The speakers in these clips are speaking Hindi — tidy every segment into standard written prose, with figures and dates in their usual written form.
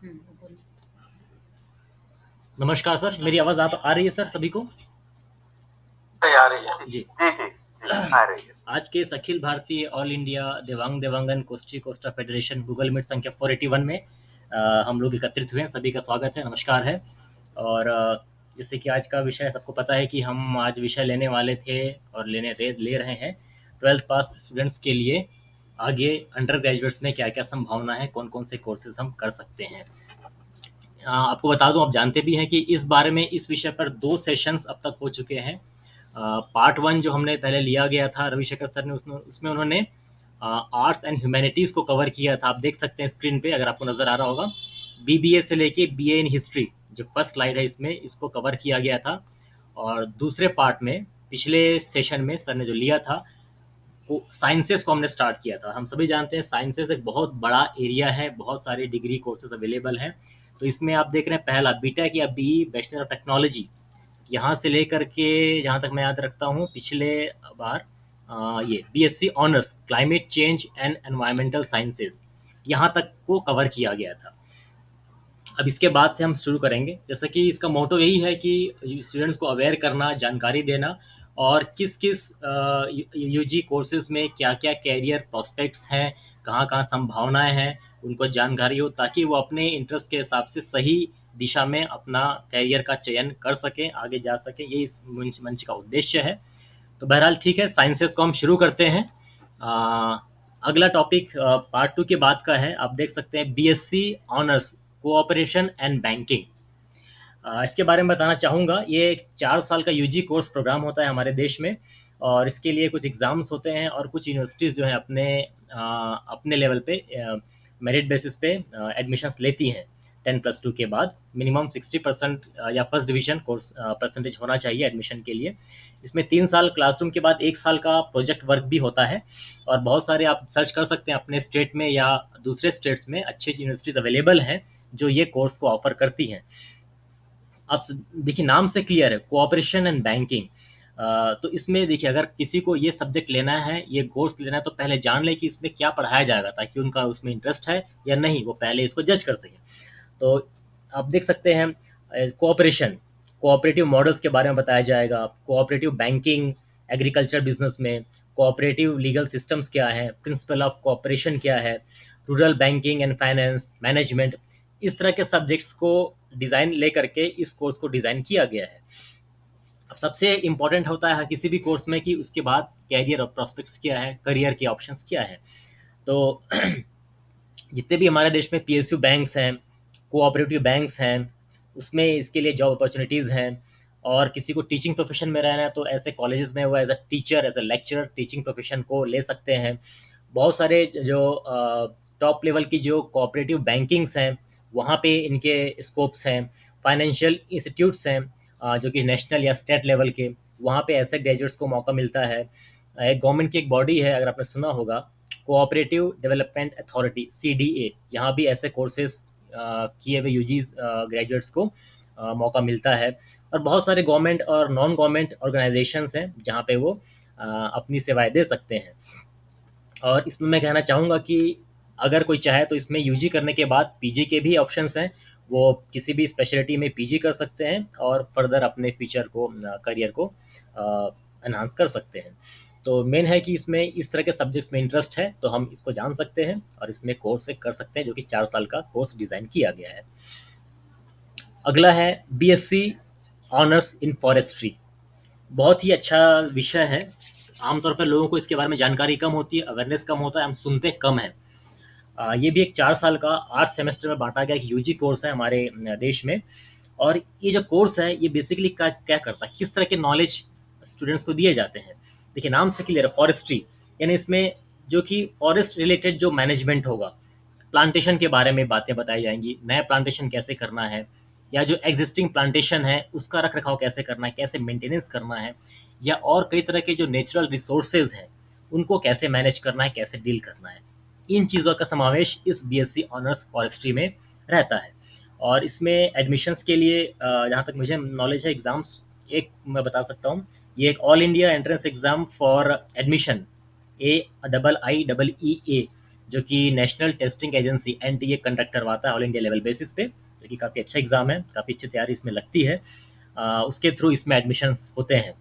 बोलिए। नमस्कार सर, मेरी आवाज़ आप आ रही है सर सभी को? सही आ रही है। जी। जी जी जी आ रही है। आज के इस अखिल भारतीय ऑल इंडिया देवांगन कोस्ची कोस्टा फेडरेशन गूगल मीट संख्या 481 में हम लोग एकत्रित हुए हैं। सभी का स्वागत है, नमस्कार है। और जैसे कि आज का विषय सबको पता है कि हम आज विषय लेने वाले थे और ले रहे हैं 12th पास स्टूडेंट्स के लिए आगे अंडर ग्रेजुएट्स में क्या क्या संभावना है, कौन कौन से कोर्सेज हम कर सकते हैं। आपको बता दूं, आप जानते भी हैं कि इस बारे में इस विषय पर 2 सेशंस अब तक हो चुके हैं। पार्ट 1 जो हमने पहले लिया गया था रविशेखर सर ने, उसमें उन्होंने आर्ट्स एंड ह्यूमैनिटीज़ को कवर किया था। आप देख सकते हैं स्क्रीन पे, अगर आपको नज़र आ रहा होगा। बीबीए से लेके बीए इन हिस्ट्री, जो फर्स्ट स्लाइड है इसमें, इसको कवर किया गया था। और दूसरे पार्ट में पिछले सेशन में सर ने जो लिया था वो साइंसेस को हमने स्टार्ट किया था। हम सभी जानते हैं साइंसेस एक बहुत बड़ा एरिया है, बहुत सारे डिग्री कोर्सेज अवेलेबल हैं। तो इसमें आप देख रहे हैं पहला बीटेक या बी बैचलर ऑफ टेक्नोलॉजी, यहाँ से लेकर के जहाँ तक मैं याद रखता हूँ पिछले बार ये BSc honours climate change and environmental sciences, यहाँ तक को कवर किया गया था। अब इसके बाद से हम शुरू करेंगे। जैसा कि इसका मोटो यही है कि स्टूडेंट्स को अवेयर करना, जानकारी देना, और किस किस यूजी कोर्सेज में क्या क्या कैरियर प्रोस्पेक्ट्स हैं, कहाँ कहाँ संभावनाएं हैं, उनको जानकारी हो, ताकि वो अपने इंटरेस्ट के हिसाब से सही दिशा में अपना कैरियर का चयन कर सकें, आगे जा सकें। ये इस मंच का उद्देश्य है। तो बहरहाल ठीक है, साइंसेस को हम शुरू करते हैं। अ, अगला टॉपिक पार्ट 2 के बाद का है। आप देख सकते हैं BSc honours cooperation and banking. इसके बारे में बताना चाहूँगा। ये एक 4 साल का यूजी कोर्स प्रोग्राम होता है हमारे देश में, और इसके लिए कुछ एग्ज़ाम्स होते हैं, और कुछ यूनिवर्सिटीज़ जो हैं अपने लेवल पे मेरिट बेसिस पे एडमिशन्स लेती हैं। 10+2 के बाद मिनिमम 60% या फर्स्ट डिवीज़न कोर्स परसेंटेज होना चाहिए एडमिशन के लिए। इसमें 3 साल क्लासरूम के बाद 1 साल का प्रोजेक्ट वर्क भी होता है। और बहुत सारे आप सर्च कर सकते हैं अपने स्टेट में या दूसरे स्टेट्स में, अच्छी यूनिवर्सिटीज़ अवेलेबल हैं जो ये कोर्स को ऑफ़र करती हैं। आप देखिए, नाम से क्लियर है, कोऑपरेशन एंड बैंकिंग। तो इसमें देखिए, अगर किसी को ये सब्जेक्ट लेना है, ये कोर्स लेना है, तो पहले जान ले कि इसमें क्या पढ़ाया जाएगा, ताकि उनका उसमें इंटरेस्ट है या नहीं, वो पहले इसको जज कर सकें। तो आप देख सकते हैं कोऑपरेशन, कोऑपरेटिव मॉडल्स के बारे में बताया जाएगा, कोऑपरेटिव बैंकिंग एग्रीकल्चर बिजनेस में, कोऑपरेटिव लीगल सिस्टम्स क्या है, प्रिंसिपल ऑफ कोऑपरेशन क्या है, rural banking and finance management. इस तरह के सब्जेक्ट्स को डिज़ाइन ले करके इस कोर्स को डिज़ाइन किया गया है। अब सबसे इम्पोर्टेंट होता है किसी भी कोर्स में कि उसके बाद कैरियर और प्रॉस्पेक्ट्स क्या है, करियर के ऑप्शंस क्या है। तो जितने भी हमारे देश में पीएसयू बैंक्स हैं, कोऑपरेटिव बैंक्स हैं, उसमें इसके लिए जॉब अपॉर्चुनिटीज़ हैं। और किसी को टीचिंग प्रोफेशन में रहना है तो ऐसे कॉलेजेस में वो as a teacher, as a lecturer teaching profession को ले सकते हैं। बहुत सारे जो टॉप लेवल की जो कोऑपरेटिव बैंकिंग्स हैं, वहाँ पे इनके स्कोप्स हैं। फाइनेंशियल इंस्टीट्यूट्स हैं जो कि नेशनल या स्टेट लेवल के, वहाँ पे ऐसे ग्रेजुएट्स को मौका मिलता है। एक गवर्नमेंट की एक बॉडी है, अगर आपने सुना होगा, कोऑपरेटिव डेवलपमेंट अथॉरिटी, सीडीए। यहाँ भी ऐसे कोर्सेज किए हुए यूजी ग्रेजुएट्स को मौका मिलता है। और बहुत सारे गवर्नमेंट और नॉन गवर्नमेंट ऑर्गेनाइजेशंस हैं जहाँ पे वो अपनी सेवाएं दे सकते हैं। और इसमें मैं कहना चाहूँगा कि अगर कोई चाहे तो इसमें यूजी करने के बाद पीजी के भी ऑप्शंस हैं। वो किसी भी स्पेशलिटी में पीजी कर सकते हैं और फर्दर अपने फ्यूचर को, करियर को एनहांस कर सकते हैं। तो मेन है कि इसमें इस तरह के सब्जेक्ट्स में इंटरेस्ट है तो हम इसको जान सकते हैं और इसमें कोर्स एक कर सकते हैं, जो कि 4 साल का कोर्स डिज़ाइन किया गया है। अगला है बीएससी ऑनर्स इन फॉरेस्ट्री। बहुत ही अच्छा विषय है। आमतौर पर लोगों को इसके बारे में जानकारी कम होती है, अवेयरनेस कम होता है, हम सुनते कम हैं। ये भी एक 4 साल का 8 सेमेस्टर में बांटा गया एक यूजी कोर्स है हमारे देश में। और ये जो कोर्स है ये बेसिकली क्या क्या करता है, किस तरह के नॉलेज स्टूडेंट्स को दिए जाते हैं। देखिए, नाम से क्लियर है, फॉरेस्ट्री, यानी इसमें जो कि फॉरेस्ट रिलेटेड जो मैनेजमेंट होगा, प्लांटेशन के बारे में बातें बताई जाएंगी, नया प्लांटेशन कैसे करना है, या जो एग्जिस्टिंग प्लांटेशन है उसका रख रखाव कैसे करना है, कैसे मेंटेनेंस करना है, या और कई तरह के जो नेचुरल रिसोर्सेज हैं उनको कैसे मैनेज करना है, कैसे डील करना है। इन चीज़ों का समावेश इस बीएससी ऑनर्स फॉरेस्ट्री में रहता है। और इसमें एडमिशन्स के लिए जहाँ तक मुझे नॉलेज है, एग्ज़ाम्स एक मैं बता सकता हूँ। ये एक all India entrance exam for admission, AIIEA, जो कि national testing agency NTA conduct करवाता है ऑल इंडिया लेवल बेसिस पे, जो कि काफ़ी अच्छा एग्ज़ाम है, काफ़ी अच्छी तैयारी इसमें लगती है। उसके थ्रू इसमें एडमिशन्स होते हैं।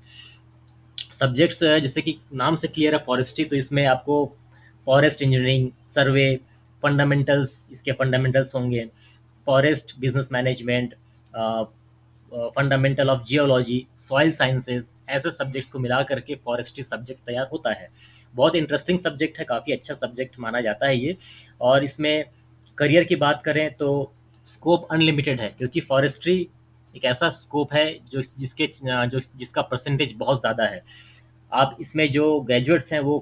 सब्जेक्ट्स जैसे कि नाम से क्लियर है फॉरेस्ट्री, तो इसमें आपको फॉरेस्ट इंजीनियरिंग, सर्वे, फंडामेंटल्स, इसके फंडामेंटल्स होंगे, forest business management, fundamental of geology, soil sciences, ऐसे सब्जेक्ट्स को मिला करके फॉरेस्ट्री सब्जेक्ट तैयार होता है। बहुत इंटरेस्टिंग सब्जेक्ट है, काफ़ी अच्छा सब्जेक्ट माना जाता है ये। और इसमें करियर की बात करें तो स्कोप अनलिमिटेड है, क्योंकि फॉरेस्ट्री एक ऐसा स्कोप है जिसका परसेंटेज बहुत ज़्यादा है। आप इसमें जो ग्रेजुएट्स हैं वो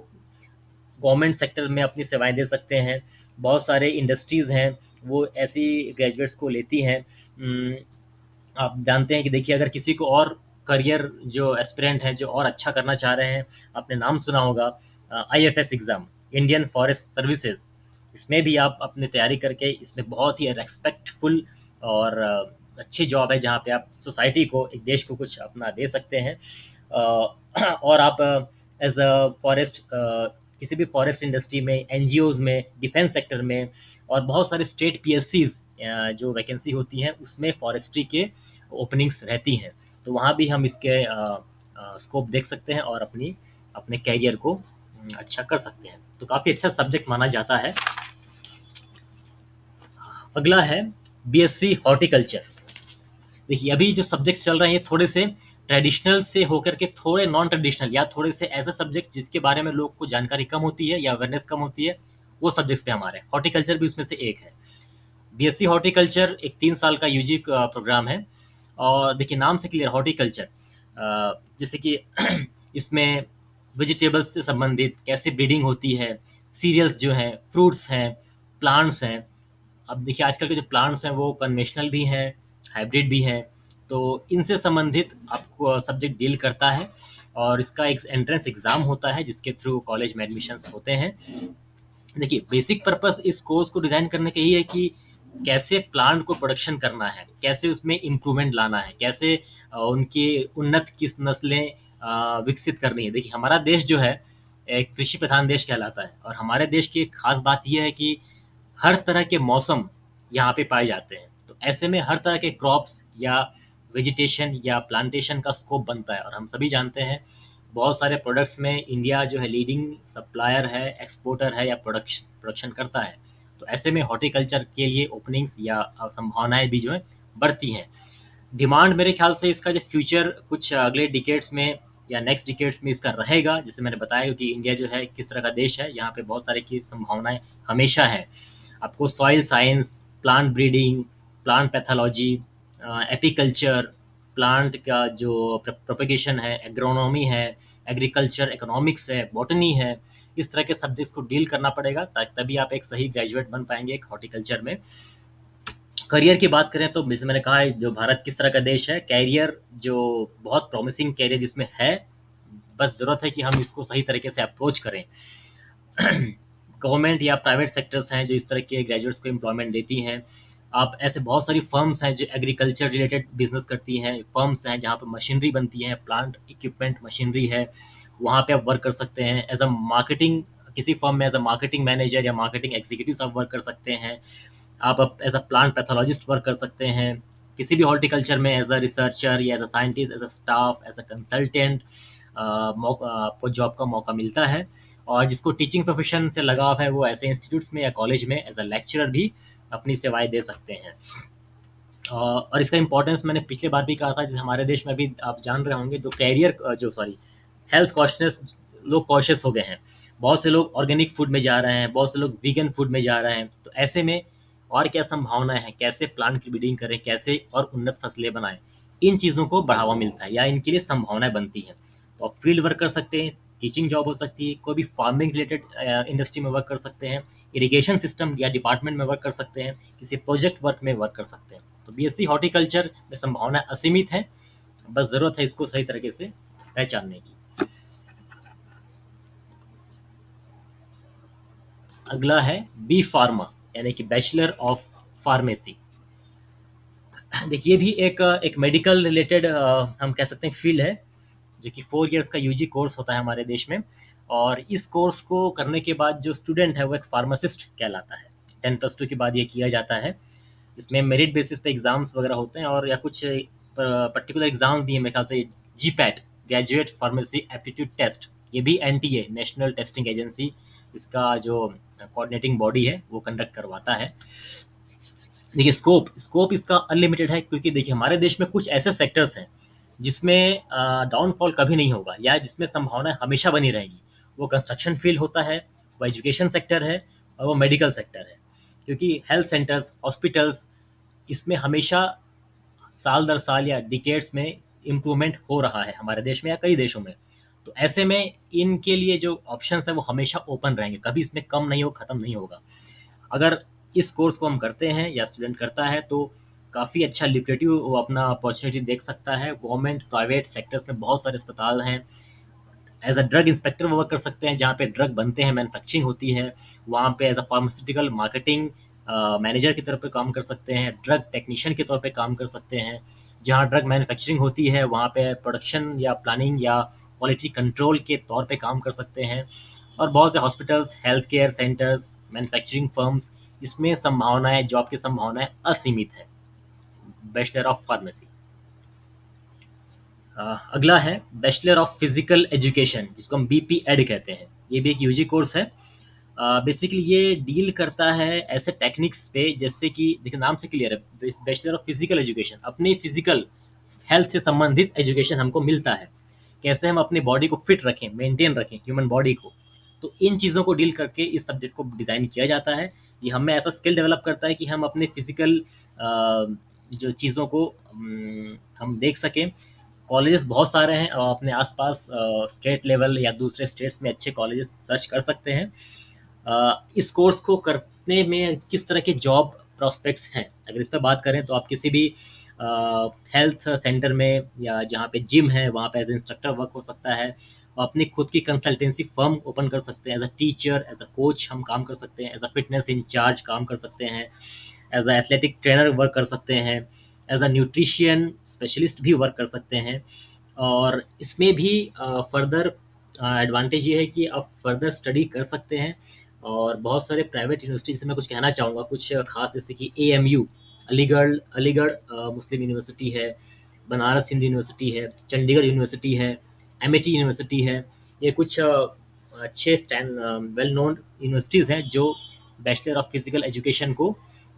गवर्नमेंट सेक्टर में अपनी सेवाएं दे सकते हैं। बहुत सारे इंडस्ट्रीज़ हैं वो ऐसी ग्रेजुएट्स को लेती हैं। आप जानते हैं कि देखिए, अगर किसी को और करियर जो एस्पिरेंट हैं जो और अच्छा करना चाह रहे हैं, आपने नाम सुना होगा IFS exam, Indian forest services. इसमें भी आप अपनी तैयारी करके इसमें बहुत ही रेस्पेक्टफुल और अच्छी जॉब है, जहाँ पे आप सोसाइटी को, एक देश को कुछ अपना दे सकते हैं। और आप एज अ फॉरेस्ट किसी भी फॉरेस्ट इंडस्ट्री में, एनजीओज़ में, डिफेंस सेक्टर में, और बहुत सारे स्टेट पीएससीज जो वैकेंसी होती हैं उसमें फॉरेस्ट्री के ओपनिंग्स रहती हैं। तो वहाँ भी हम इसके स्कोप देख सकते हैं और अपने कैरियर को अच्छा कर सकते हैं। तो काफ़ी अच्छा सब्जेक्ट माना जाता है। अगला है बीएससी हॉर्टिकल्चर। देखिए, अभी जो सब्जेक्ट्स चल रहे हैं ये थोड़े से ट्रेडिशनल से होकर के थोड़े नॉन ट्रेडिशनल, या थोड़े से ऐसे सब्जेक्ट जिसके बारे में लोग को जानकारी कम होती है या अवेयरनेस कम होती है, वो सब्जेक्ट्स पे हमारे हॉर्टिकल्चर भी उसमें से एक है। बीएससी हॉर्टिकल्चर एक 3 साल का यूजी प्रोग्राम है। और देखिए, नाम से क्लियर हॉर्टिकल्चर, जैसे कि इसमें वेजिटेबल्स से संबंधित कैसे ब्रीडिंग होती है, सीरियल्स जो हैं, फ्रूट्स हैं, प्लांट्स हैं। अब देखिए, आजकल के जो प्लांट्स हैं वो कन्वेंशनल भी हैं, हाइब्रिड भी हैं, तो इनसे संबंधित आपको सब्जेक्ट डील करता है। और इसका एक एंट्रेंस एग्ज़ाम होता है जिसके थ्रू कॉलेज में एडमिशन्स होते हैं। देखिए, बेसिक पर्पस इस कोर्स को डिज़ाइन करने का यही है कि कैसे प्लांट को प्रोडक्शन करना है, कैसे उसमें इम्प्रूवमेंट लाना है, कैसे उनकी उन्नत किस नस्लें विकसित करनी है। देखिए, हमारा देश जो है एक कृषि प्रधान देश कहलाता है, और हमारे देश की एक खास बात यह है कि हर तरह के मौसम यहाँ पे पाए जाते हैं। तो ऐसे में हर तरह के क्रॉप्स या वेजिटेशन या प्लांटेशन का स्कोप बनता है। और हम सभी जानते हैं बहुत सारे प्रोडक्ट्स में इंडिया जो है लीडिंग सप्लायर है, एक्सपोर्टर है, या प्रोडक्शन करता है। तो ऐसे में हॉर्टिकल्चर के लिए ओपनिंग्स या संभावनाएं भी जो है बढ़ती हैं। डिमांड मेरे ख्याल से इसका जो फ्यूचर कुछ अगले डिकेड्स में या नेक्स्ट डिकेड्स में इसका रहेगा, जैसे मैंने बताया कि इंडिया जो है किस तरह का देश है, यहाँ पे बहुत सारे की संभावनाएं हमेशा है। आपको soil science, plant breeding, plant pathology, apiculture, plant का जो प्रोपेगेशन है, एग्रोनॉमी है, एग्रीकल्चर इकोनॉमिक्स है, बॉटनी है, इस तरह के सब्जेक्ट्स को डील करना पड़ेगा, ताकि तभी आप एक सही ग्रेजुएट बन पाएंगे एक हॉर्टिकल्चर में। करियर की बात करें तो जैसे मैंने कहा है, जो भारत किस तरह का देश है, कैरियर जो बहुत प्रॉमिसिंग कैरियर जिसमें है, बस ज़रूरत है कि हम इसको सही तरीके से अप्रोच करें। गवर्नमेंट या प्राइवेट सेक्टर्स हैं जो इस तरह के ग्रेजुएट्स को एम्प्लॉयमेंट देती हैं। आप ऐसे बहुत सारी फर्म्स हैं जो एग्रीकल्चर रिलेटेड बिजनेस करती हैं, फर्म्स हैं जहाँ पे मशीनरी बनती है, प्लांट इक्विपमेंट मशीनरी है, वहाँ पे आप वर्क कर सकते हैं एज अ मार्केटिंग। किसी फर्म में एज अ मार्केटिंग मैनेजर या मार्केटिंग एग्जीक्यूटिव आप वर्क कर सकते हैं। आप as a plant pathologist work कर सकते हैं। किसी भी हॉर्टिकल्चर में एज अ रिसर्चर या as a scientist, as a staff, as a consultant आपको जॉब का मौका मिलता है। और जिसको टीचिंग प्रोफेशन से लगाव है वो ऐसे इंस्टीट्यूट्स में या कॉलेज में एज अ लेक्चरर भी अपनी सेवाएं दे सकते हैं। और इसका इंपॉर्टेंस मैंने पिछले बार भी कहा था, जैसे हमारे देश में भी आप जान रहे होंगे, जो कैरियर जो सॉरी हेल्थ कॉन्शियस, लोग कॉशियस हो गए हैं। बहुत से लोग ऑर्गेनिक फूड में जा रहे हैं, बहुत से लोग वीगन फूड में जा रहे हैं। तो ऐसे में और क्या संभावनाएं हैं, कैसे प्लांट की ब्रीडिंग करें, कैसे और उन्नत फसलें बनाएं, इन चीज़ों को बढ़ावा मिलता है या इनके लिए संभावनाएं बनती हैं। तो आप फील्ड वर्क कर सकते हैं, टीचिंग जॉब हो सकती है, कोई भी फार्मिंग रिलेटेड इंडस्ट्री में वर्क कर सकते हैं, इरिगेशन सिस्टम या डिपार्टमेंट में वर्क कर सकते हैं, किसी प्रोजेक्ट वर्क में वर्क कर सकते हैं। तो बीएससी हॉर्टिकल्चर में संभावना असीमित है, बस ज़रूरत है इसको सही तरीके से पहचानने की। अगला है बी फार्मा, यानी कि बैचलर ऑफ फार्मेसी। देखिए, ये भी एक मेडिकल रिलेटेड हम कह सकते हैं फील्ड है, जो कि 4 इयर्स का यूजी कोर्स होता है हमारे देश में। और इस कोर्स को करने के बाद जो स्टूडेंट है वो एक फार्मासिस्ट कहलाता है। 10+2 के बाद ये किया जाता है। इसमें मेरिट बेसिस पे एग्ज़ाम्स वगैरह होते हैं और या कुछ पर्टिकुलर एग्ज़ाम भी है मेरे ख्याल से। GPAT, graduate pharmacy aptitude test, ये भी एनटीए, नेशनल टेस्टिंग एजेंसी, इसका जो कोऑर्डिनेटिंग बॉडी है वो कंडक्ट करवाता है। देखिए, स्कोप स्कोप इसका अनलिमिटेड है, क्योंकि देखिए हमारे देश में कुछ ऐसे सेक्टर्स हैं जिसमें डाउनफॉल कभी नहीं होगा या जिसमें संभावनाएं हमेशा बनी रहेगी। वो कंस्ट्रक्शन फील्ड होता है, वो एजुकेशन सेक्टर है और वो मेडिकल सेक्टर है। क्योंकि हेल्थ सेंटर्स, हॉस्पिटल्स, इसमें हमेशा साल दर साल या डिकेड्स में इम्प्रूवमेंट हो रहा है हमारे देश में या कई देशों में। तो ऐसे में इनके लिए जो ऑप्शंस है वो हमेशा ओपन रहेंगे, कभी इसमें कम नहीं हो, ख़त्म नहीं होगा। अगर इस कोर्स को हम करते हैं या स्टूडेंट करता है तो काफ़ी अच्छा ल्यूक्रेटिव वो अपना अपॉर्चुनिटी देख सकता है। गवर्नमेंट प्राइवेट सेक्टर्स में बहुत सारे अस्पताल हैं। एज अ ड्रग इंस्पेक्टर वो वर्क कर सकते हैं, जहाँ पे ड्रग बनते हैं, मैन्युफैक्चरिंग होती है। वहाँ पे as a pharmaceutical marketing manager की तरफ पे काम कर सकते हैं, ड्रग टेक्नीशियन के तौर पे काम कर सकते हैं। जहाँ ड्रग मैन्युफैक्चरिंग होती है वहाँ पे प्रोडक्शन या प्लानिंग या क्वालिटी कंट्रोल के तौर पे काम कर सकते हैं। और बहुत से hospitals, health care centres, manufacturing firms, इसमें संभावनाएं, जॉब की संभावनाएं असीमित है। Bachelor of pharmacy. अगला है बैचलर ऑफ फिजिकल एजुकेशन, जिसको हम बीपी एड कहते हैं। ये भी एक यूजी कोर्स है। बेसिकली ये डील करता है ऐसे टेक्निक्स पे, जैसे कि देखिए नाम से क्लियर है, बैचलर ऑफ फिजिकल एजुकेशन, अपनी फिजिकल हेल्थ से संबंधित एजुकेशन हमको मिलता है। कैसे हम अपनी बॉडी को फिट रखें, मेंटेन रखें ह्यूमन बॉडी को। तो इन चीज़ों को डील करके इस सब्जेक्ट को डिज़ाइन किया जाता है। ये हमें ऐसा स्किल डेवलप करता है कि हम अपने फिजिकल जो चीज़ों को हम देख सकें। कॉलेजेस बहुत सारे हैं और अपने आसपास स्टेट लेवल या दूसरे स्टेट्स में अच्छे कॉलेजेस सर्च कर सकते हैं। इस कोर्स को करने में किस तरह के जॉब प्रॉस्पेक्ट्स हैं, अगर इस पर बात करें तो आप किसी भी हेल्थ सेंटर में या जहाँ पे जिम है वहाँ पे एज इंस्ट्रक्टर वर्क हो सकता है। और अपनी खुद की कंसल्टेंसी फर्म ओपन कर सकते हैं। As a teacher, as a coach हम काम कर सकते हैं। एज अ फिटनेस इंचार्ज काम कर सकते हैं। As a athletic trainer work कर सकते हैं। एज अ न्यूट्रिशियन स्पेशलिस्ट भी वर्क कर सकते हैं। और इसमें भी फर्दर एडवांटेज ये है कि आप फर्दर स्टडी कर सकते हैं। और बहुत सारे प्राइवेट यूनिवर्सिटी से मैं कुछ कहना चाहूँगा, कुछ खास, जैसे कि एएमयू, अलीगढ़ अलीगढ़ मुस्लिम यूनिवर्सिटी है, बनारस हिंदू यूनिवर्सिटी है, चंडीगढ़ यूनिवर्सिटी है, एमिटी यूनिवर्सिटी है। ये कुछ अच्छे स्टैंड वेल नोन यूनिवर्सिटीज़ हैं जो बैचलर ऑफ फिजिकल एजुकेशन को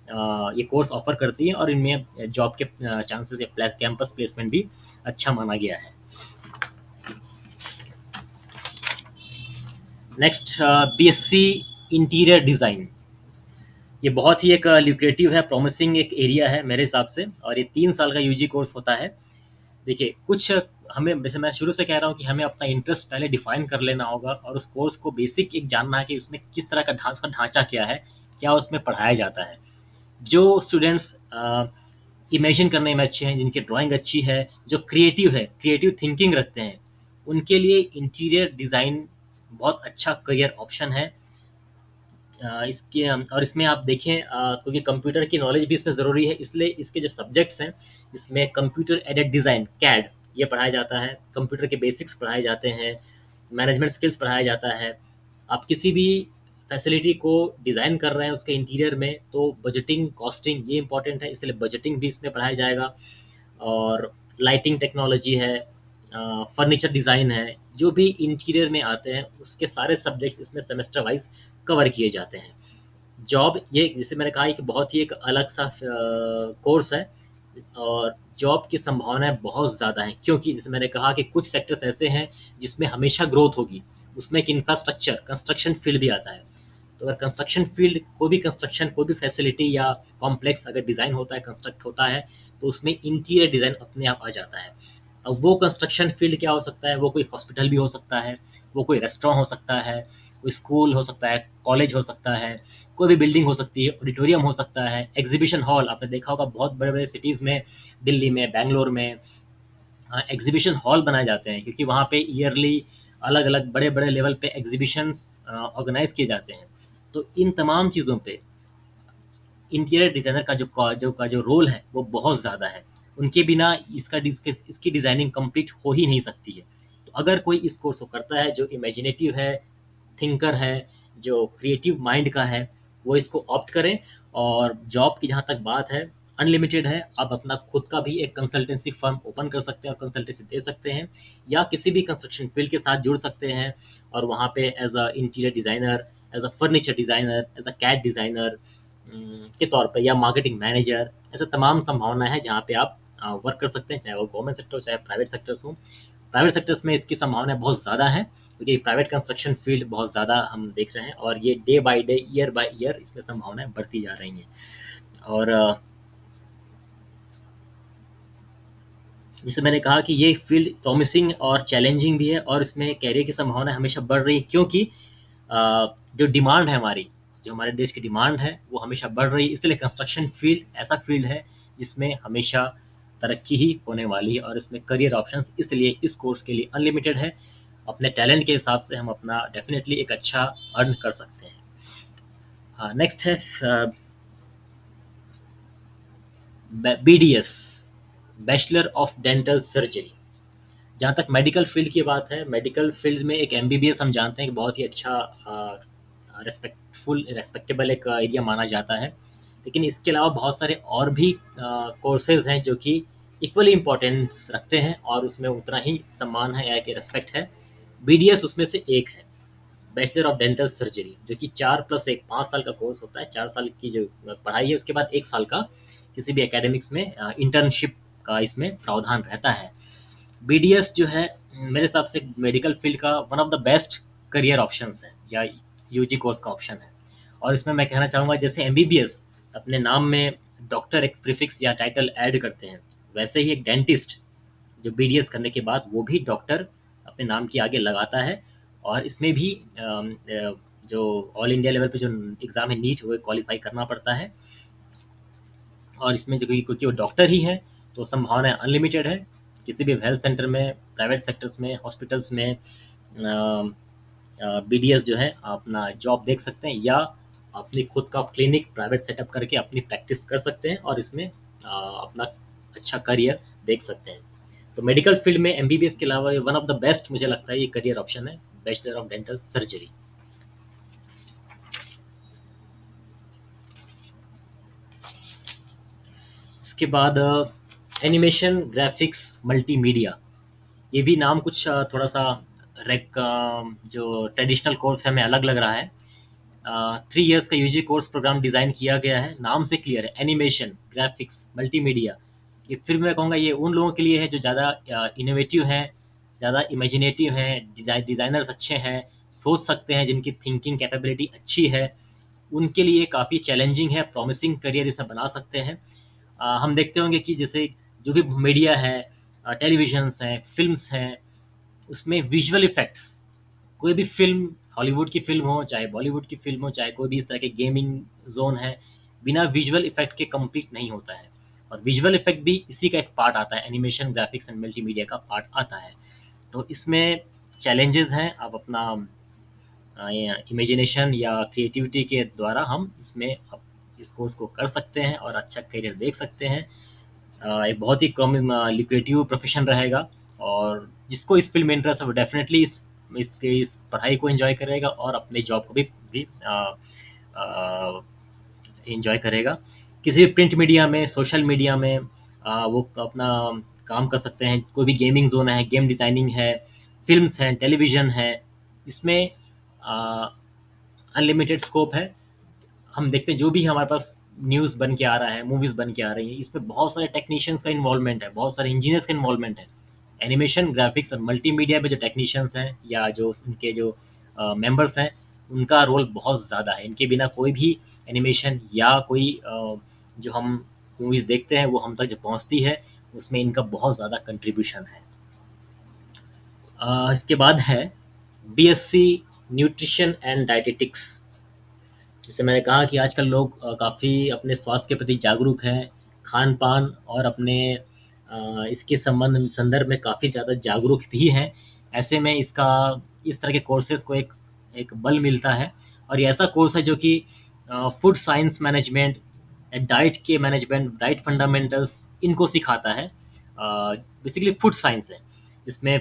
ये कोर्स ऑफर करती है, और इनमें जॉब के चांसेस या कैंपस प्लेसमेंट भी अच्छा माना गया है। Next, BSc interior design. ये बहुत ही एक ल्यूक्रेटिव है, प्रॉमिसिंग एक एरिया है मेरे हिसाब से, और ये 3 साल का यूजी कोर्स होता है। देखिए, कुछ हमें, जैसे मैं शुरू से कह रहा हूँ कि हमें अपना इंटरेस्ट पहले डिफाइन कर लेना होगा और उस कोर्स को बेसिक एक जानना है कि उसमें किस तरह का ढांचा क्या है, क्या उसमें पढ़ाया जाता है। जो स्टूडेंट्स इमेजिन करने में अच्छे हैं, जिनकी ड्राइंग अच्छी है, जो क्रिएटिव है, क्रिएटिव थिंकिंग रखते हैं, उनके लिए इंटीरियर डिज़ाइन बहुत अच्छा करियर ऑप्शन है। इसके और इसमें आप देखें, क्योंकि कंप्यूटर की नॉलेज भी इसमें ज़रूरी है, इसलिए इसके जो सब्जेक्ट्स हैं, इसमें कंप्यूटर एडेड डिज़ाइन, कैड, ये पढ़ाया जाता है। कंप्यूटर के बेसिक्स पढ़ाए जाते हैं। मैनेजमेंट स्किल्स पढ़ाया जाता है। आप किसी भी फैसिलिटी को डिज़ाइन कर रहे हैं उसके इंटीरियर में, तो बजटिंग, कॉस्टिंग, ये इंपॉर्टेंट है, इसलिए बजटिंग भी इसमें पढ़ाया जाएगा। और लाइटिंग टेक्नोलॉजी है, फर्नीचर डिज़ाइन है, जो भी इंटीरियर में आते हैं उसके सारे सब्जेक्ट्स इसमें सेमेस्टर वाइज कवर किए जाते हैं। जॉब, ये जैसे मैंने कहा कि बहुत ही एक अलग सा कोर्स है, और जॉब की संभावनाएं बहुत ज़्यादा हैं, क्योंकि जैसे मैंने कहा कि कुछ सेक्टर्स ऐसे हैं जिसमें हमेशा ग्रोथ होगी। उसमें एक इंफ्रास्ट्रक्चर, कंस्ट्रक्शन फील्ड भी आता है। तो अगर कंस्ट्रक्शन फील्ड, कोई भी कंस्ट्रक्शन, कोई भी फैसिलिटी या कॉम्प्लेक्स अगर डिज़ाइन होता है, कंस्ट्रक्ट होता है, तो उसमें इंटीरियर डिज़ाइन अपने आप आ जाता है। अब वो कंस्ट्रक्शन फील्ड क्या हो सकता है, वो कोई हॉस्पिटल भी हो सकता है, वो कोई रेस्टोरेंट हो सकता है, कोई स्कूल हो सकता है, कॉलेज हो सकता है, कोई भी बिल्डिंग हो सकती है, ऑडिटोरियम हो सकता है, एग्जीबिशन हॉल, आपने देखा होगा बहुत बड़े बड़े सिटीज़ में, दिल्ली में, बैंगलोर में एग्जीबिशन हॉल बनाए जाते हैं, क्योंकि वहाँ पे ईयरली अलग अलग बड़े बड़े लेवल पे एग्जीबिशंस ऑर्गेनाइज किए जाते हैं। तो इन तमाम चीज़ों पे इंटीरियर डिज़ाइनर का जो रोल है वो बहुत ज़्यादा है। उनके बिना इसकी डिज़ाइनिंग कंप्लीट हो ही नहीं सकती है। तो अगर कोई इस कोर्स को करता है, जो इमेजिनेटिव है, थिंकर है, जो क्रिएटिव माइंड का है, वो इसको ऑप्ट करें। और जॉब की जहाँ तक बात है, अनलिमिटेड है। आप अपना खुद का भी एक कंसल्टेंसी फर्म ओपन कर सकते हैं और कंसल्टेंसी दे सकते हैं, या किसी भी कंस्ट्रक्शन फील्ड के साथ जुड़ सकते हैं और वहाँ पे as a interior designer, as a furniture designer, as a CAD designer के तौर पे, या मार्केटिंग मैनेजर, ऐसे तमाम संभावनाएं हैं जहाँ पे आप वर्क कर सकते हैं, चाहे वो गवर्नमेंट सेक्टर हो चाहे प्राइवेट सेक्टर्स हो। प्राइवेट सेक्टर्स में इसकी संभावनाएं बहुत ज़्यादा हैं, क्योंकि प्राइवेट कंस्ट्रक्शन फील्ड बहुत ज़्यादा हम देख रहे हैं, और ये day by day, year by year इसमें संभावनाएं बढ़ती जा रही हैं। और जैसे मैंने कहा कि ये फील्ड प्रॉमिसिंग और चैलेंजिंग भी है, और इसमें कैरियर की संभावना हमेशा बढ़ रही है, क्योंकि जो डिमांड है हमारी, जो हमारे देश की डिमांड है वो हमेशा बढ़ रही है। इसलिए कंस्ट्रक्शन फील्ड ऐसा फील्ड है जिसमें हमेशा तरक्की ही होने वाली है, और इसमें करियर ऑप्शंस इसलिए इस कोर्स के लिए अनलिमिटेड है। अपने टैलेंट के हिसाब से हम अपना डेफिनेटली एक अच्छा अर्न कर सकते हैं। हाँ, नेक्स्ट है BDS, bachelor of dental surgery. जहाँ तक मेडिकल फील्ड की बात है, मेडिकल फील्ड में एक MBBS हम जानते हैं कि बहुत ही अच्छा रेस्पेक्टेबल एक एरिया माना जाता है। लेकिन इसके अलावा बहुत सारे और भी कोर्सेज हैं जो कि इक्वली इम्पोर्टेंस रखते हैं, और उसमें उतना ही सम्मान है या कि रेस्पेक्ट है। BDS उसमें से एक है, बैचलर ऑफ डेंटल सर्जरी, जो कि 4+1 5 साल का कोर्स होता है। 4 साल की जो पढ़ाई है, उसके बाद 1 साल का किसी भी एकेडमिक्स में इंटर्नशिप का इसमें प्रावधान रहता है। BDS जो है, मेरे हिसाब से मेडिकल फील्ड का one of the best career options है, या UG कोर्स का ऑप्शन है। और इसमें मैं कहना चाहूँगा, जैसे MBBS अपने नाम में डॉक्टर एक प्रीफिक्स या टाइटल ऐड करते हैं, वैसे ही एक डेंटिस्ट जो BDS करने के बाद वो भी डॉक्टर अपने नाम के आगे लगाता है। और इसमें भी जो ऑल इंडिया लेवल पे जो एग्ज़ाम है नीट, वो क्वालिफाई करना पड़ता है। और इसमें जो क्योंकि वो डॉक्टर ही है, तो संभावनाएं अनलिमिटेड है। किसी भी हेल्थ सेंटर में, प्राइवेट सेक्टर्स में, हॉस्पिटल्स में BDS जो है अपना जॉब देख सकते हैं, या अपनी खुद का क्लिनिक प्राइवेट सेटअप करके अपनी प्रैक्टिस कर सकते हैं, और इसमें अपना अच्छा करियर देख सकते हैं। तो मेडिकल फील्ड में MBBS के अलावा वन ऑफ द बेस्ट मुझे लगता है ये करियर ऑप्शन है, बैचलर ऑफ डेंटल सर्जरी। इसके बाद एनिमेशन ग्राफिक्स मल्टीमीडिया, ये भी नाम कुछ थोड़ा सा जो ट्रेडिशनल कोर्स है हमें अलग लग रहा है। 3 इयर्स का UG कोर्स प्रोग्राम डिज़ाइन किया गया है, नाम से क्लियर है, एनिमेशन ग्राफिक्स मल्टीमीडिया। ये फिर मैं कहूँगा ये उन लोगों के लिए है जो ज़्यादा इनोवेटिव हैं, ज़्यादा इमेजिनेटिव हैं, डिज़ाइनर्स अच्छे हैं, सोच सकते हैं, जिनकी थिंकिंग कैपेबिलिटी अच्छी है, उनके लिए काफ़ी चैलेंजिंग है, प्रॉमिसिंग करियर इसे बना सकते हैं। हम देखते होंगे कि जैसे जो भी मीडिया है, टेलीविजन्स हैं, फ़िल्म्स हैं, उसमें विजुअल इफ़ेक्ट्स, कोई भी फ़िल्म, हॉलीवुड की फ़िल्म हो, चाहे बॉलीवुड की फ़िल्म हो, चाहे कोई भी इस तरह के गेमिंग ज़ोन है, बिना विजुअल इफ़ेक्ट के कंप्लीट नहीं होता है। और विजुअल इफ़ेक्ट भी इसी का एक पार्ट आता है, एनिमेशन, ग्राफिक्स एंड मल्टीमीडिया का पार्ट आता है। तो इसमें चैलेंजेस हैं, आप अपना इमेजिनेशन या क्रिएटिविटी के द्वारा हम इसमें इस कोर्स को कर सकते हैं और अच्छा करियर देख सकते हैं। एक बहुत ही लिक्रेटिव प्रोफेशन रहेगा, और जिसको इस फील्ड में इंटरेस्ट है वो डेफिनेटली इस पढ़ाई को एंजॉय करेगा, और अपने जॉब को भी एंजॉय करेगा। किसी भी प्रिंट मीडिया में, सोशल मीडिया में वो अपना काम कर सकते हैं। कोई भी गेमिंग जोन है, गेम डिज़ाइनिंग है, फिल्म्स हैं, टेलीविज़न है, इसमें अनलिमिटेड स्कोप है। हम देखते हैं जो भी हमारे पास न्यूज़ बन के आ रहा है, मूवीज़ बन के आ रही हैं, इसमें बहुत सारे टेक्नीशियंस का इन्वॉल्वमेंट है, बहुत सारे इंजीनियर्स का इन्वॉल्वमेंट है। एनिमेशन, ग्राफिक्स और मल्टीमीडिया में जो टेक्नीशियंस हैं, या जो उनके जो मेंबर्स हैं, उनका रोल बहुत ज़्यादा है। इनके बिना कोई भी एनिमेशन या कोई जो हम मूवीज़ देखते हैं वो हम तक जो पहुँचती है, उसमें इनका बहुत ज़्यादा कंट्रीब्यूशन है। इसके बाद है BSc न्यूट्रिशन एंड डायटेटिक्स। जैसे मैंने कहा कि आजकल लोग काफ़ी अपने स्वास्थ्य के प्रति जागरूक हैं, खान-पान और अपने इसके संदर्भ में काफ़ी ज़्यादा जागरूक भी हैं। ऐसे में इस तरह के कोर्सेज़ को एक बल मिलता है, और ये ऐसा कोर्स है जो कि food science management, diet fundamentals इनको सिखाता है। बेसिकली फूड साइंस है, जिसमें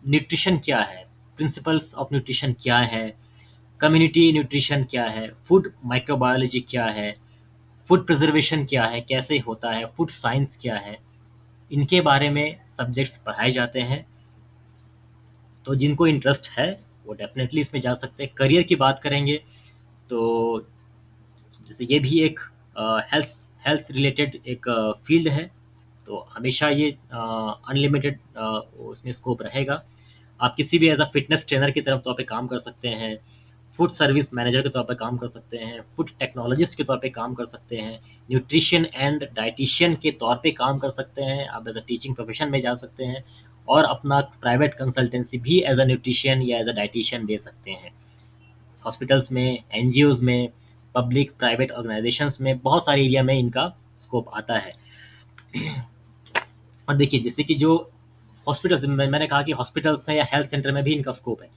न्यूट्रिशन क्या है, प्रिंसिपल्स ऑफ न्यूट्रिशन क्या है, कम्युनिटी न्यूट्रिशन क्या है, फूड माइक्रोबायोलॉजी क्या है, फूड प्रिजर्वेशन क्या है, कैसे होता है, फूड साइंस क्या है, इनके बारे में सब्जेक्ट्स पढ़ाए जाते हैं। तो जिनको इंटरेस्ट है वो डेफिनेटली इसमें जा सकते हैं। करियर की बात करेंगे तो जैसे ये भी एक हेल्थ हेल्थ रिलेटेड एक फील्ड है, तो हमेशा ये अनलिमिटेड उसमें स्कोप रहेगा। आप किसी भी एज अ फिटनेस ट्रेनर की तरफ तौर पे काम कर सकते हैं, फूड सर्विस मैनेजर के तौर पे काम कर सकते हैं, फूड टेक्नोलॉजिस्ट के तौर पे काम कर सकते हैं, न्यूट्रिशन एंड डाइटिशियन के तौर पे काम कर सकते हैं, आप एज अ टीचिंग प्रोफेशन में जा सकते हैं, और अपना प्राइवेट कंसल्टेंसी भी एज अ न्यूट्रिशियन या एज अ डाइटिशियन दे सकते हैं। हॉस्पिटल्स में, एनजीओज में, पब्लिक प्राइवेट ऑर्गेनाइजेशंस में, बहुत सारे एरिया में इनका स्कोप आता है। और देखिए जैसे कि जो हॉस्पिटल्स, मैंने कहा कि हॉस्पिटल्स हैं या हेल्थ सेंटर में भी इनका स्कोप है।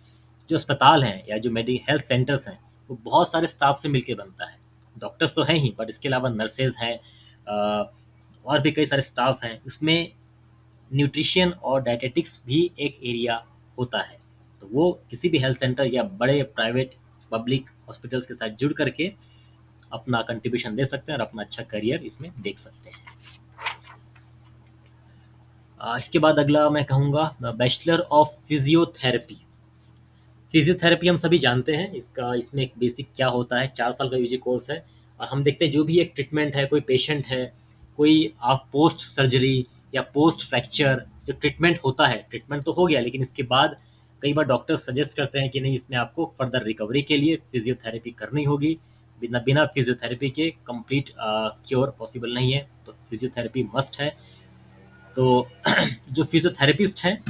जो अस्पताल हैं या जो मेडी हेल्थ सेंटर्स हैं वो बहुत सारे स्टाफ से मिलकर बनता है। डॉक्टर्स तो हैं ही, बट इसके अलावा नर्सेज हैं, और भी कई सारे स्टाफ हैं। इसमें न्यूट्रिशन और डायटेटिक्स भी एक एरिया होता है। तो वो किसी भी हेल्थ सेंटर या बड़े प्राइवेट पब्लिक हॉस्पिटल्स के साथ जुड़ करके अपना कंट्रीब्यूशन दे सकते हैं और अपना अच्छा करियर इसमें देख सकते हैं। इसके बाद अगला मैं कहूँगा बैचलर ऑफ फिजियोथेरेपी। फिजियोथेरेपी हम सभी जानते हैं, इसका इसमें एक बेसिक क्या होता है, 4 साल का यूजी कोर्स है। और हम देखते हैं जो भी एक ट्रीटमेंट है, कोई पेशेंट है, कोई आप पोस्ट सर्जरी या पोस्ट फ्रैक्चर जो ट्रीटमेंट होता है, ट्रीटमेंट तो हो गया लेकिन इसके बाद कई बार डॉक्टर सजेस्ट करते हैं कि नहीं, इसमें आपको फर्दर रिकवरी के लिए फिजियोथेरेपी करनी होगी। बिना बिना फिजियोथेरेपी के कंप्लीट क्योर पॉसिबल नहीं है, तो फिजियोथेरेपी मस्ट है। तो जो फिजियोथेरेपिस्ट हैं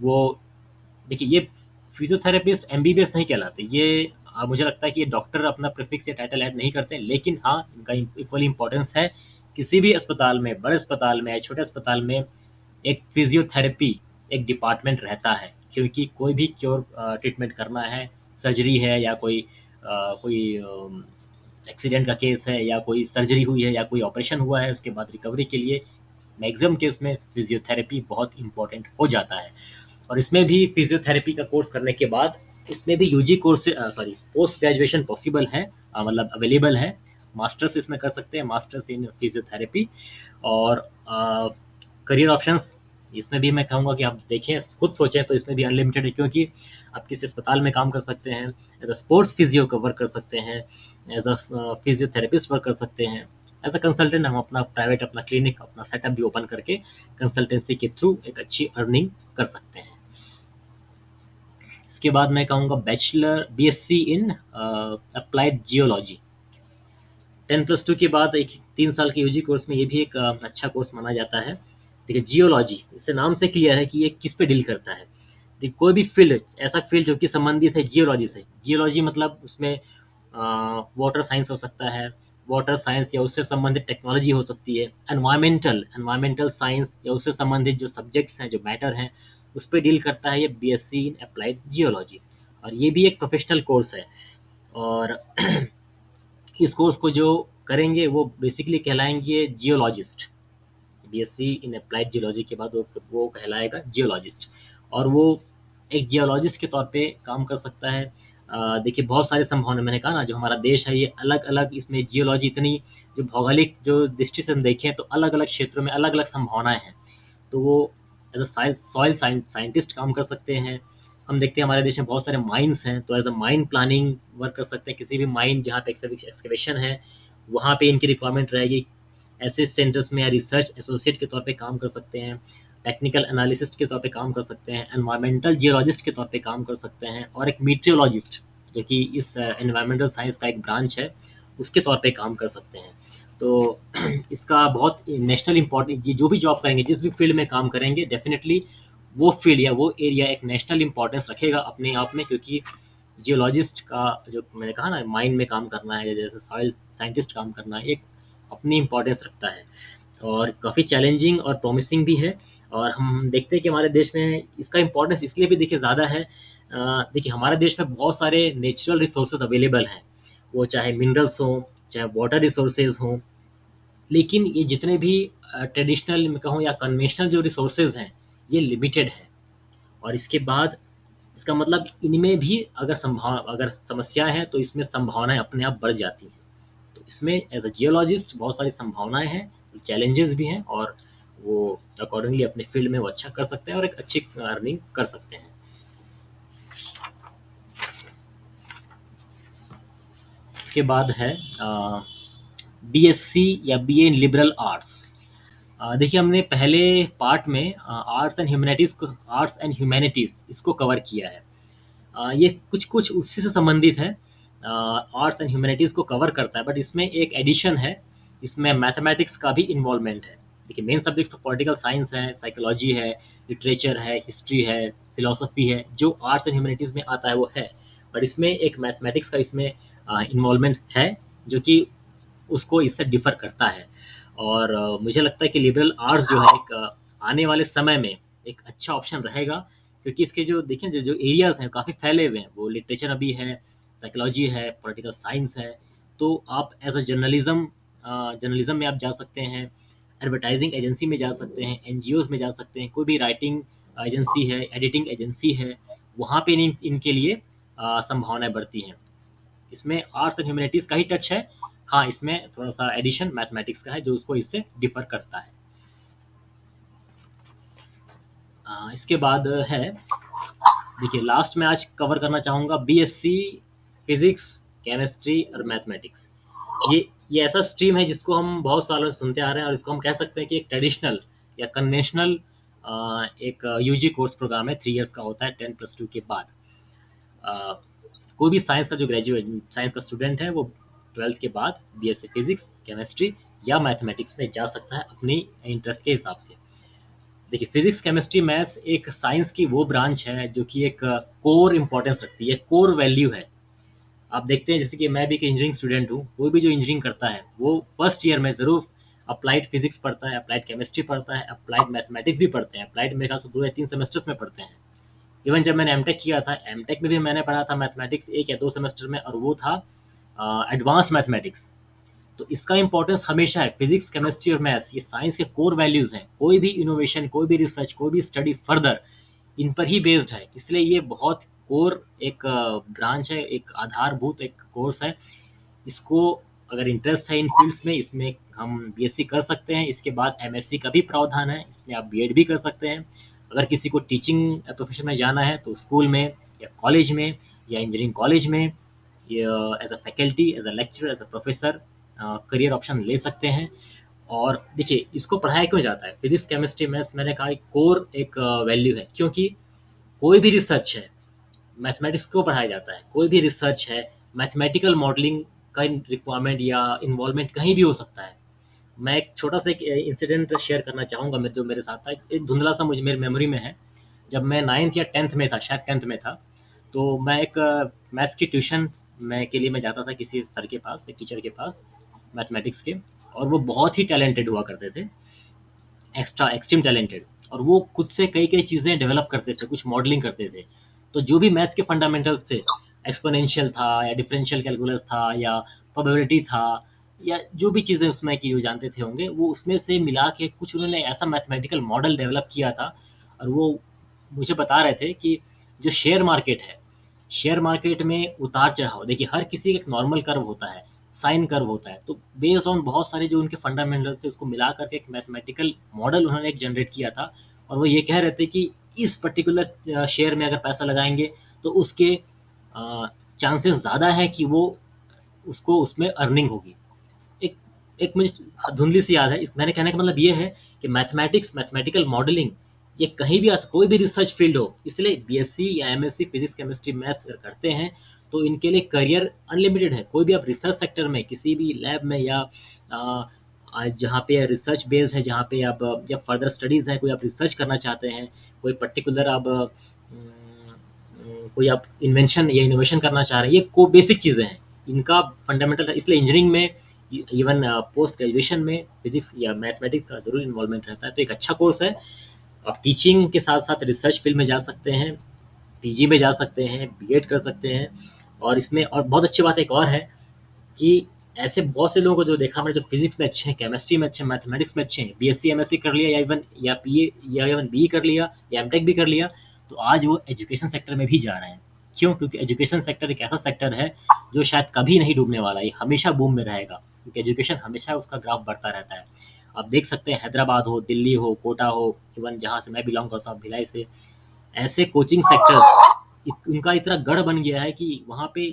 वो, देखिए ये फिजियोथेरेपिस्ट एमबीबीएस नहीं कहलाते। ये मुझे लगता है कि ये डॉक्टर अपना प्रीफिक्स या टाइटल ऐड नहीं करते, लेकिन हाँ इनका इक्वली इंपॉर्टेंस है। किसी भी अस्पताल में, बड़े अस्पताल में या छोटे अस्पताल में एक फिजियोथेरेपी एक डिपार्टमेंट रहता है, क्योंकि कोई भी क्योर ट्रीटमेंट करना है, सर्जरी है या कोई एक्सीडेंट का केस है या कोई सर्जरी हुई है या कोई ऑपरेशन हुआ है, उसके बाद रिकवरी के लिए मैक्सिमम केस में फिजियोथेरेपी बहुत इंपॉर्टेंट हो जाता है। और इसमें भी फिजियोथेरेपी का कोर्स करने के बाद इसमें भी UG course post graduation possible है, मतलब अवेलेबल है। मास्टर्स इसमें कर सकते हैं, मास्टर्स इन फिजियोथेरेपी। और करियर ऑप्शंस इसमें भी मैं कहूँगा कि आप देखें, खुद सोचें तो इसमें भी अनलिमिटेड है, क्योंकि आप किसी अस्पताल में काम कर सकते हैं, एज अ स्पोर्ट्स फिजियो का वर्क कर सकते हैं, एज अ फिजियोथेरेपिस्ट वर्क कर सकते हैं, एज अ कंसल्टेंट हम अपना प्राइवेट अपना क्लिनिक अपना सेटअप भी ओपन करके कंसल्टेंसी के थ्रू एक अच्छी अर्निंग कर सकते हैं। इसके बाद मैं कहूँगा bachelor BSc in applied geology. 10+2 के बाद एक 3 साल के यूजी कोर्स में ये भी एक अच्छा कोर्स माना जाता है। देखिए जियोलॉजी, इससे नाम से क्लियर है कि ये किस पे डील करता है। देखिए कोई भी फील्ड, ऐसा फील्ड जो कि संबंधित है जियोलॉजी से। जियोलॉजी मतलब उसमें वाटर साइंस हो सकता है, वाटर साइंस या उससे संबंधित टेक्नोलॉजी हो सकती है, एनवायरमेंटल साइंस या उससे संबंधित जो सब्जेक्ट्स हैं, जो मैटर हैं, उस पर डील करता है ये बीएससी इन अप्लाइड जियोलॉजी। और ये भी एक प्रोफेशनल कोर्स है। और इस कोर्स को जो करेंगे वो बेसिकली कहलाएंगे geologist. BSc in applied geology के बाद वो कहलाएगा जियोलॉजिस्ट। और वो एक जियोलॉजिस्ट के तौर पे काम कर सकता है। देखिए बहुत सारे संभावना, मैंने कहा ना, जो हमारा देश है ये अलग अलग, इसमें जियोलॉजी इतनी, जो भौगोलिक जो दृष्टि से हम देखें तो अलग अलग क्षेत्रों में अलग अलग संभावनाएं हैं। तो वो एज अ सॉइल साइंटिस्ट काम कर सकते हैं। हम देखते हैं हमारे देश में बहुत सारे माइंस हैं, तो as a mine planning work कर सकते हैं। किसी भी माइन जहाँ पे एक्सकेवेशन है वहाँ पे इनकी रिक्वायरमेंट रहेगी। ऐसे सेंटर्स में या रिसर्च एसोसिएट के तौर पे काम कर सकते हैं, टेक्निकल एनालिसिस्ट के तौर पे काम कर सकते हैं, एनवायरमेंटल जियोलॉजिस्ट के तौर पे काम कर सकते हैं, और एक मीटियोलॉजिस्ट जो कि इस एनवायरमेंटल साइंस का एक ब्रांच है, उसके तौर पे काम कर सकते हैं। तो इसका बहुत नेशनल इम्पोर्टेंट, ये जो भी जॉब करेंगे, जिस भी फील्ड में काम करेंगे, डेफिनेटली वो फील्ड या वो एरिया एक नेशनल इम्पोर्टेंस रखेगा अपने आप में, क्योंकि जियोलॉजिस्ट का जो मैंने कहा ना, माइन में काम करना है, जैसे सॉइल साइंटिस्ट काम करना है, एक अपनी इम्पोर्टेंस रखता है और काफ़ी चैलेंजिंग और प्रॉमिसिंग भी है। और हम देखते हैं कि हमारे देश में इसका इम्पोर्टेंस इसलिए भी देखिए ज़्यादा है। देखिए हमारे देश में बहुत सारे नेचुरल रिसोर्सेज अवेलेबल हैं, वो चाहे मिनरल्स हों, चाहे वाटर रिसोर्सेज हों, लेकिन ये जितने भी ट्रेडिशनल मैं कहूँ या कन्वेंशनल जो रिसोर्सेज हैं, ये लिमिटेड है। और इसके बाद इसका मतलब इनमें भी अगर समस्या है तो इसमें संभावनाएं अपने आप बढ़ जाती हैं। तो इसमें एज अ जियोलॉजिस्ट बहुत सारी संभावनाएं हैं, चैलेंजेस भी हैं, और वो अकॉर्डिंगली अपने फील्ड में वो अच्छा कर सकते हैं और एक अच्छी अर्निंग कर सकते हैं। इसके बाद है बीएससी या बीए इन लिबरल आर्ट्स। देखिए, हमने पहले पार्ट में आर्ट्स एंड ह्यूमैनिटीज़ इसको कवर किया है। ये कुछ कुछ उसी से संबंधित है, आर्ट्स एंड ह्यूमैनिटीज़ को कवर करता है, बट इसमें एक एडिशन है, इसमें मैथमेटिक्स का भी इन्वॉल्वमेंट है। देखिए, मेन सब्जेक्ट तो पॉलिटिकल साइंस है, साइकोलॉजी है, लिटरेचर है, हिस्ट्री है, फिलोसफी है, जो आर्ट्स एंड ह्यूमैनिटीज़ में आता है वो है, बट इसमें एक मैथमेटिक्स का इसमें इन्वॉल्वमेंट है, जो कि उसको इससे डिफर करता है। और मुझे लगता है कि लिबरल आर्ट्स जो है एक आने वाले समय में एक अच्छा ऑप्शन रहेगा, क्योंकि इसके जो देखें जो जो एरियाज़ हैं काफ़ी फैले हुए हैं, वो लिटरेचर अभी है, साइकोलॉजी है, पॉलिटिकल साइंस है। तो आप एज अ जर्नलिज्म में आप जा सकते हैं, एडवर्टाइजिंग एजेंसी में जा सकते हैं, एनजीओज में जा सकते हैं, कोई भी राइटिंग एजेंसी है, एडिटिंग एजेंसी है, वहाँ पे इनके लिए संभावनाएं बढ़ती हैं। इसमें आर्ट्स एंड ह्यूमैनिटीज़ का ही टच है। हाँ, इसमें थोड़ा सा एडिशन मैथमेटिक्स का है जो उसको इससे डिफर करता है। इसके बाद है, देखिए, लास्ट में आज कवर करना चाहूँगा बीएससी फिजिक्स, केमिस्ट्री और मैथमेटिक्स। ये ऐसा स्ट्रीम है जिसको हम बहुत सालों से सुनते आ रहे हैं, और इसको हम कह सकते हैं कि एक ट्रेडिशनल या कन्वेंशनल एक यूजी कोर्स प्रोग्राम है, 3 इयर्स का होता है 10+2 के बाद। अ, कोई भी साइंस का जो ग्रेजुएट साइंस का स्टूडेंट है वो 12th के बाद बीएससी फिजिक्स, केमिस्ट्री या मैथमेटिक्स में जा सकता है अपनी इंटरेस्ट के हिसाब से। देखिए, फिजिक्स, केमिस्ट्री, मैथ्स एक साइंस की वो ब्रांच है जो कि एक कोर इंपॉर्टेंस रखती है, कोर वैल्यू है। आप देखते हैं जैसे कि मैं भी एक इंजीनियरिंग स्टूडेंट हूँ, कोई भी जो इंजीनियरिंग करता है वो फर्स्ट ईयर में ज़रूर अप्लाइड फिजिक्स पढ़ता है, अप्लाइड केमिस्ट्री पढ़ता है, अप्लाइड मैथमेटिक्स भी पढ़ते हैं। अप्लाइड मेरे ख्याल से 2 या 3 सेमेस्टर्स में पढ़ते हैं। इवन जब मैंने एमटेक किया था, एमटेक में भी मैंने पढ़ा था मैथमेटिक्स 1 या 2 सेमेस्टर में, और वो था एडवांस मैथमेटिक्स। तो इसका इंपॉर्टेंस हमेशा है। फिजिक्स, केमिस्ट्री और मैथ्स ये साइंस के कोर वैल्यूज़ हैं। कोई भी इनोवेशन, कोई भी रिसर्च, कोई भी स्टडी फर्दर इन पर ही बेस्ड है, इसलिए ये बहुत कोर एक ब्रांच है, एक आधारभूत एक कोर्स है। इसको अगर इंटरेस्ट है इन फील्ड्स में, इसमें हम बीएससी कर सकते हैं। इसके बाद एमएससी का भी प्रावधान है, इसमें आप बीएड भी कर सकते हैं। अगर किसी को टीचिंग प्रोफेशन में जाना है तो स्कूल में या कॉलेज में या इंजीनियरिंग कॉलेज में as a faculty, as a lecturer, as a professor career option ले सकते हैं। और देखिए, इसको पढ़ाया क्यों जाता है, फिजिक्स, केमिस्ट्री, मैथ्स, मैंने कहा कोर एक वैल्यू है, क्योंकि कोई भी रिसर्च है, मैथमेटिक्स को पढ़ाया जाता है। कोई भी रिसर्च है, मैथमेटिकल मॉडलिंग का रिक्वायरमेंट या इन्वॉल्वमेंट कहीं भी हो सकता है। मैं एक छोटा सा एक इंसिडेंट शेयर करना चाहूँगा, जो मेरे साथ था। एक धुंधला सा मुझे मेरी मेमोरी में है। जब मैं 9th या 10th में था, शायद 10th में था, तो मैं एक मैथ्स की ट्यूशन के लिए मैं जाता था किसी सर के पास, एक टीचर के पास, मैथमेटिक्स के। और वो बहुत ही टैलेंटेड हुआ करते थे, एक्सट्रीम टैलेंटेड। और वो खुद से कई कई चीज़ें डेवलप करते थे, कुछ मॉडलिंग करते थे। तो जो भी मैथ्स के फंडामेंटल्स थे, एक्सपोनेंशियल था या डिफरेंशियल कैलकुलस था या प्रोबेबिलिटी था, या जो भी चीज़ें उसमें की वो जानते थे होंगे, वो उसमें से मिला के कुछ उन्होंने ऐसा मैथमेटिकल मॉडल डेवलप किया था। और वो मुझे बता रहे थे कि जो शेयर मार्केट है, शेयर मार्केट में उतार चढ़ाव, देखिए हर किसी का एक नॉर्मल कर्व होता है, साइन कर्व होता है। तो बेस्ड ऑन बहुत सारे जो उनके फंडामेंटल्स थे, उसको मिला करके एक मैथमेटिकल मॉडल उन्होंने एक जनरेट किया था। और वो ये कह रहे थे कि इस पर्टिकुलर शेयर में अगर पैसा लगाएंगे तो उसके चांसेस ज़्यादा है कि वो उसको उसमें अर्निंग होगी। एक एक मुझे धुंधली सी याद है। मैंने कहने का मतलब ये है कि मैथमेटिक्स, मैथमेटिकल मॉडलिंग, ये कहीं भी कोई भी रिसर्च फील्ड हो, इसलिए बीएससी या एमएससी फिजिक्स, केमिस्ट्री, मैथ्स अगर करते हैं तो इनके लिए करियर अनलिमिटेड है। कोई भी आप रिसर्च सेक्टर में, किसी भी लैब में, या जहाँ पे रिसर्च बेस्ड है, जहाँ पे आप जब फर्दर स्टडीज़ है, कोई आप रिसर्च करना चाहते हैं, कोई पर्टिकुलर आप कोई आप इन्वेंशन या इनोवेशन करना चाह रहे हैं, ये को बेसिक चीज़ें हैं, इनका फंडामेंटल है। इसलिए इंजीनियरिंग में, इवन पोस्ट ग्रेजुएशन में फिजिक्स या मैथमेटिक्स का ज़रूर इन्वॉल्वमेंट रहता है। तो एक अच्छा कोर्स है। आप टीचिंग के साथ साथ रिसर्च फील्ड में जा सकते हैं, पीजी में जा सकते हैं, बीएड कर सकते हैं। और इसमें और बहुत अच्छी बात एक और है कि ऐसे बहुत से लोगों को जो देखा मैंने, जो फिजिक्स में अच्छे हैं, केमिस्ट्री में अच्छे हैं, मैथमेटिक्स में अच्छे हैं, बीएससी एमएससी कर लिया, या इवन या पीए या इवन बीई कर लिया या एमटेक भी कर लिया, तो आज वो एजुकेशन सेक्टर में भी जा रहे हैं। क्यों? क्योंकि एजुकेशन सेक्टर एक ऐसा सेक्टर है जो शायद कभी नहीं डूबने वाला, ये हमेशा बूम में रहेगा, क्योंकि एजुकेशन हमेशा उसका ग्राफ बढ़ता रहता है। आप देख सकते हैं हैदराबाद हो, दिल्ली हो, कोटा हो, इवन जहाँ से मैं बिलोंग करता हूँ भिलाई से, ऐसे कोचिंग सेक्टर्स उनका इतना गढ़ बन गया है कि वहाँ पे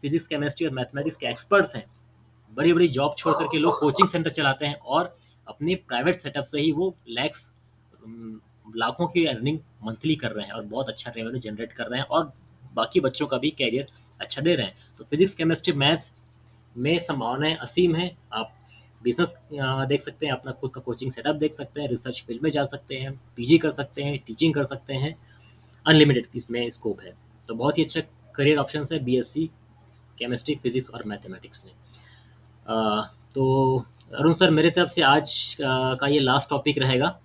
फिजिक्स, केमिस्ट्री और मैथमेटिक्स के एक्सपर्ट्स हैं। बड़ी बड़ी जॉब छोड़ करके लोग कोचिंग सेंटर चलाते हैं और अपने प्राइवेट सेटअप से ही वो लाखों की अर्निंग मंथली कर रहे हैं और बहुत अच्छा रेवेन्यू जनरेट कर रहे हैं और बाकी बच्चों का भी कैरियर अच्छा दे रहे हैं। तो फिजिक्स, केमिस्ट्री, मैथ्स में संभावनाएं असीम हैं। आप बिजनेस देख सकते हैं, अपना खुद का कोचिंग सेटअप देख सकते हैं, रिसर्च फील्ड में जा सकते हैं, पीजी कर सकते हैं, टीचिंग कर सकते हैं, अनलिमिटेड इसमें स्कोप है। तो बहुत ही अच्छा करियर ऑप्शन है बीएससी केमिस्ट्री, फिजिक्स और मैथमेटिक्स में। तो अरुण सर, मेरे तरफ से आज का ये लास्ट टॉपिक रहेगा।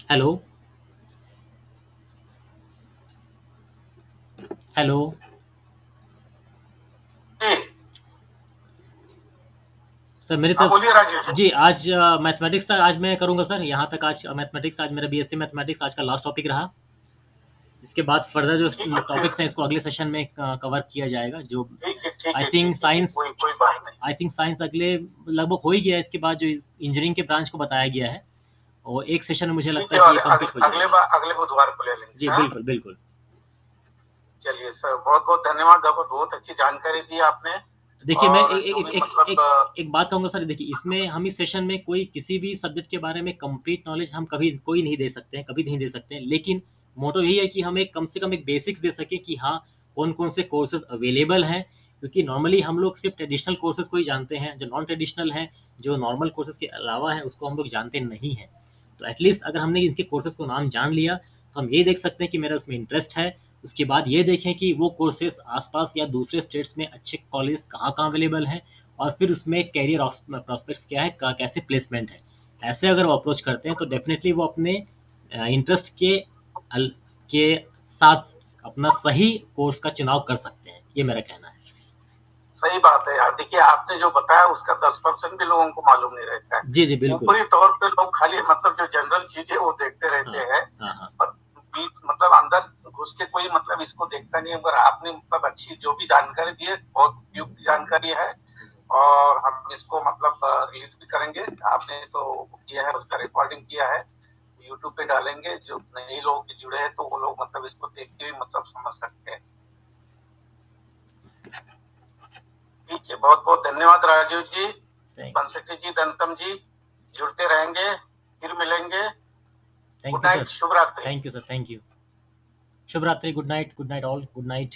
हेलो हेलो जी सर, मेरे हाँ तरफ बोलिए राजीव जी। जी आज मैथमेटिक्स तक आज मैं करूंगा सर, यहाँ तक आज मैथमेटिक्स, आज मेरा बीएससी मैथमेटिक्स आज का लास्ट टॉपिक रहा। इसके बाद फर्दर जो ठीक है फिर, टॉपिक्स हैं इसको अगले सेशन में कवर किया जाएगा। जो ठीक है ठीक आई है थिंक ठीक है साइंस कोई कोई बात नहीं। आई थिंक साइंस अगले लगभग हो ही गया है। इसके बाद जो इंजीनियरिंग के ब्रांच को बताया गया है, और एक सेशन में मुझे ठीक लगता है, है कि और ये कंप्लीट हो अगले जाएगा। बार अगले बुधवार को ले लेंगे जी सर। बिल्कुल बिल्कुल। चलिए सर, बहुत बहुत धन्यवाद, बहुत अच्छी जानकारी दी आपने। देखिए मैं और एक जो एक भी एक मतलब एक एक बात कहूँगा सर। देखिए, इसमें हम इस सेशन में कोई किसी भी सब्जेक्ट के बारे में कंप्लीट नॉलेज हम कभी कोई नहीं दे सकते हैं, कभी नहीं दे सकते हैं। लेकिन मोटो यही है कि हम एक कम से कम एक बेसिक्स दे सकें कि हाँ, कौन-कौन से कोर्सेज़ अवेलेबल हैं। क्योंकि नॉर्मली हम लोग सिर्फ़ ट्रेडिशनल कोर्सेज़ को ही जानते हैं, जो नॉन ट्रेडिशनल हैं, जो नॉर्मल कोर्सेज़ के अलावा हैं, उसको हम लोग जानते नहीं हैं। तो एट लीस्ट अगर हमने इनके कोर्सेज़ को नाम जान लिया, तो हम ये देख सकते हैं कि मेरा उसमें इंटरेस्ट है। उसके बाद ये देखें कि वो कोर्सेज़ आस-पास या दूसरे स्टेट्स में अच्छे कॉलेज कहाँ-कहाँ अवेलेबल हैं, और फिर उसमें करियर प्रॉस्पेक्ट्स क्या है, कैसे प्लेसमेंट है। ऐसे अगर वो अप्रोच करते हैं तो डेफिनेटली वो अपने इंटरेस्ट के साथ अपना सही कोर्स का चुनाव कर सकते हैं। ये मेरा कहना है। सही बात है यार। देखिए, आपने जो बताया उसका 10% भी लोगों को मालूम नहीं रहता है। जी जी बिल्कुल। ऊपरी तौर पे लोग खाली मतलब जो जनरल चीजें वो देखते रहते हाँ हैं, हाँ हाँ। पर बीच मतलब अंदर घुस के कोई मतलब इसको देखता नहीं है। मगर आपने मतलब अच्छी जो भी जानकारी दी है, बहुत उपयुक्त जानकारी है, और हम इसको मतलब रिलीज भी करेंगे। आपने तो किया है, उसका रिकॉर्डिंग किया है, यूट्यूब पे डालेंगे। जो नए लोग जुड़े हैं तो वो लोग मतलब इसको देख के भी मतलब समझ सकते हैं। ठीक है, बहुत बहुत धन्यवाद राजीव जी, बंसटी जी, दंतम जी। जुड़ते रहेंगे, फिर मिलेंगे। Thank good you night, sir. शुभ रात्रि। Thank you sir. Thank you. शुभ रात्रि। Good night. Good night all. Good night.